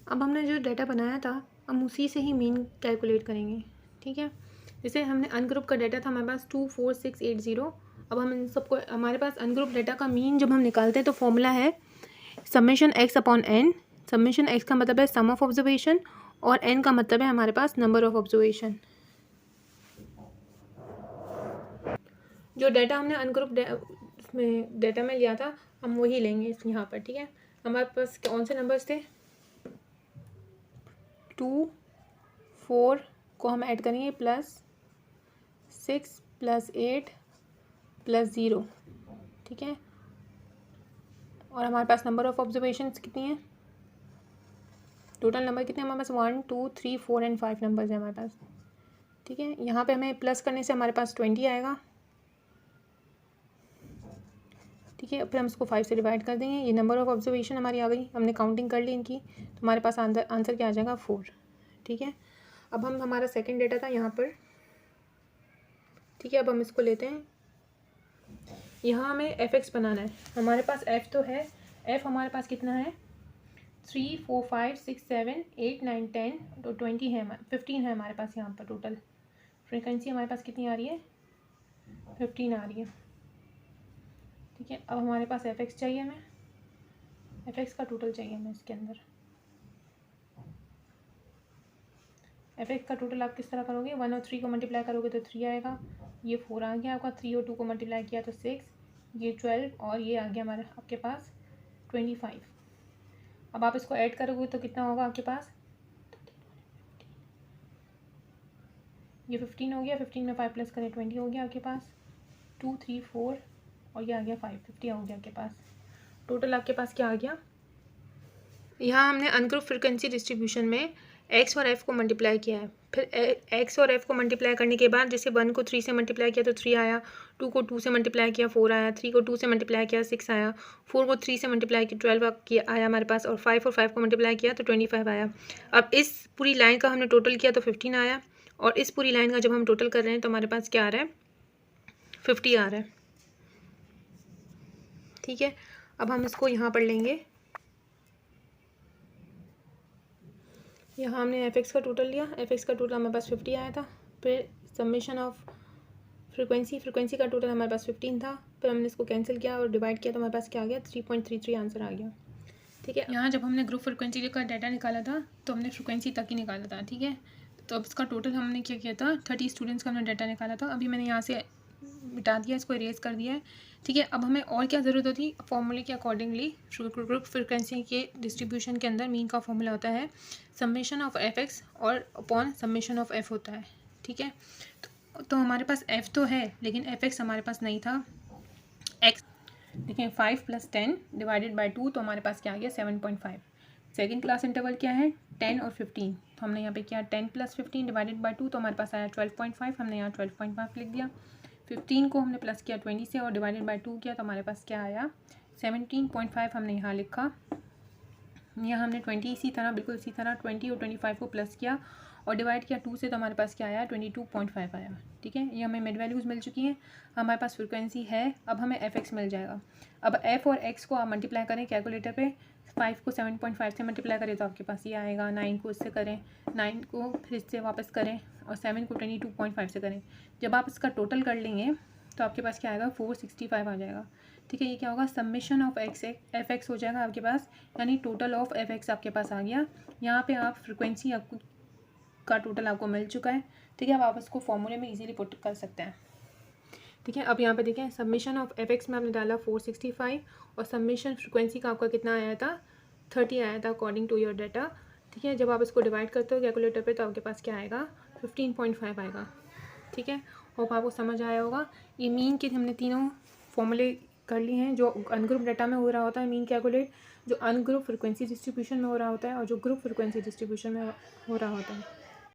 अब हमने जो डाटा बनाया था हम उसी से ही मीन कैलकुलेट करेंगे, ठीक है। जैसे हमने अनग्रुप का डाटा था हमारे पास 24680। अब हम इन सबको, हमारे पास अनग्रुप डाटा का मीन जब हम निकालते हैं तो फॉर्मूला है summation x upon n. Summation x का मतलब है सम ऑफ ऑब्जर्वेशन और एन का मतलब है हमारे पास नंबर ऑफ ऑब्जर्वेशन। जो डाटा हमने अनग्रुप में डाटा में लिया था हम वही लेंगे यहाँ पर, ठीक है। हमारे पास कौन से नंबर्स थे, 2 4 को हम ऐड करेंगे +6 +8 +0, ठीक है। और हमारे पास नंबर ऑफ ऑब्जर्वेशंस कितनी है, टोटल नंबर कितने हमारे पास 1 2 3 4 एंड 5 नंबर्स है हमारे पास, ठीक है। यहाँ पे हमें प्लस करने से हमारे पास 20 आएगा, ठीक है। फिर हम इसको 5 से डिवाइड कर देंगे। ये नंबर ऑफ ऑब्जर्वेशन हमारी आ गई, हमने काउंटिंग कर ली इनकी, तो हमारे पास आंसर क्या आ जाएगा 4, ठीक है। अब हम हमारा सेकंड डेटा था यहाँ पर, ठीक है। अब हम इसको लेते हैं, यहाँ हमें एफ एक्स बनाना है। हमारे पास एफ तो है, एफ हमारे पास कितना है 3 4 5 6 7 8 9 10 तो 20 है, 15 है हमारे पास यहाँ पर टोटल फ्रीक्वेंसी हमारे पास कितनी आ रही है 15 आ रही है, ठीक है। अब हमारे पास एफ एक्स चाहिए, हमें एफ एक्स का टोटल चाहिए हमें इसके अंदर। एफ एक्स का टोटल आप किस तरह करोगे, 1 और 3 को मल्टीप्लाई करोगे तो 3 आएगा, ये 4 आ गया आपका, 3 और 2 को मल्टीप्लाई किया तो 6, ये 12 और ये आ गया हमारे आपके पास 25। अब आप इसको ऐड करोगे तो कितना होगा आपके पास, ये 15 हो गया, 15 में 5 प्लस करें 20 हो गया आपके पास, 2 3 4 और ये आ गया 5, 50 हो गया आपके पास। टोटल आपके पास क्या आ गया, यहाँ हमने अनग्रुप फ्रीक्वेंसी डिस्ट्रीब्यूशन में एक्स और एफ़ को मल्टीप्लाई किया है। फिर एक्स और एफ़ को मल्टीप्लाई करने के बाद जैसे 1 को 3 से मल्टीप्लाई किया तो 3 आया, 2 को 2 से मल्टीप्लाई किया 4 आया, 3 को 2 से मल्टीप्लाई किया 6 आया, 4 को 3 से मल्टीप्लाई किया 12 आया हमारे पास, और 5 को मल्टीप्लाई किया तो 25 आया। अब इस पूरी लाइन का हमने टोटल किया तो 15 आया, और इस पूरी लाइन का जब हम टोटल कर रहे हैं तो हमारे पास क्या आ रहा है 50 आ रहा है, ठीक है। अब हम इसको यहाँ पर लेंगे, यहाँ हमने एफ एक्स का टोटल लिया, एफ एक्स का टोटल हमारे पास 50 आया था। फिर समेशन ऑफ फ्रीक्वेंसी का टोटल हमारे पास 15 था, फिर हमने इसको कैंसिल किया और डिवाइड किया तो हमारे पास क्या आ गया 3.33 आंसर आ गया, ठीक है। यहाँ जब हमने ग्रुप फ्रीक्वेंसी का डाटा निकाला था तो हमने फ्रीक्वेंसी तक ही निकाला था, ठीक है। तो अब इसका टोटल हमने क्या किया था 30 स्टूडेंट्स का हमने डाटा निकाला था। अभी मैंने यहाँ से मिटा दिया, इसको इरेज कर दिया है, ठीक है। अब हमें और क्या ज़रूरत होती है, फॉर्मूले के अकॉर्डिंगली ग्रुप फ्रीक्वेंसी के डिस्ट्रीब्यूशन के अंदर मीन का फॉर्मूला होता है समेशन ऑफ एफ एक्स और अपॉन समेशन ऑफ एफ होता है, ठीक है। तो हमारे पास एफ तो है लेकिन एफ एक्स हमारे पास नहीं था। एक्स देखें 5 + 10 डिवाइडेड बाई 2 तो हमारे पास क्या आ गया 7.5। सेकेंड क्लास इंटरवल क्या है 10 और 15, तो हमने यहाँ पे किया 10 + 15 डिवाइडेड बाई 2 तो हमारे पास आया 12.5, हमने यहाँ 12.5 लिख दिया। 15 को हमने प्लस किया 20 से और डिवाइडेड बाई 2 किया तो हमारे पास क्या आया 17.5 हमने यहाँ लिखा। यहाँ हमने 20 इसी तरह बिल्कुल इसी तरह 20 और 25 को प्लस किया और डिवाइड किया 2 से तो हमारे पास क्या आया 22.5 आया, ठीक है। ये हमें मिड वैल्यूज़ मिल चुकी हैं, हमारे पास फ्रीक्वेंसी है। अब हमें एफ एक्स मिल जाएगा। अब एफ और एक्स को आप मल्टीप्लाई करें कैलकुलेटर पे, 5 को 7.5 से मल्टीप्लाई करें तो आपके पास ये आएगा, 9 को इससे करें, 9 को फिर इससे वापस करें और 7 को 22.5 से करें। जब आप इसका टोटल कर लेंगे तो आपके पास क्या आएगा 465 आ जाएगा, ठीक है। ये क्या होगा summation of x F x हो जाएगा आपके पास, यानी टोटल ऑफ एफ एक्स आपके पास आ गया। यहाँ पे आप फ्रीक्वेंसी आपको का टोटल आपको मिल चुका है, ठीक है। अब आप इसको फॉर्मूले में इजीली पुट कर सकते हैं, ठीक है। अब यहाँ पे देखें समेशन ऑफ एफ एक्स में आपने डाला 465 और समेशन फ्रीक्वेंसी का आपका कितना आया था 30 आया था अकॉर्डिंग टू योर डाटा, ठीक है। जब आप इसको डिवाइड करते हो कैलकुलेटर पे तो आपके पास क्या आएगा 15.5 आएगा, ठीक है। होप आपको समझ आया होगा। ये मीन के हमने तीनों फॉर्मूले कर लिए हैं। जो अनग्रुप डाटा में हो रहा होता है मीन कैलकुलेट, जो अनग्रुप फ्रीक्वेंसी डिस्ट्रीब्यूशन में हो रहा होता है और जो ग्रुप फ्रीक्वेंसी डिस्ट्रीब्यूशन में हो रहा होता है।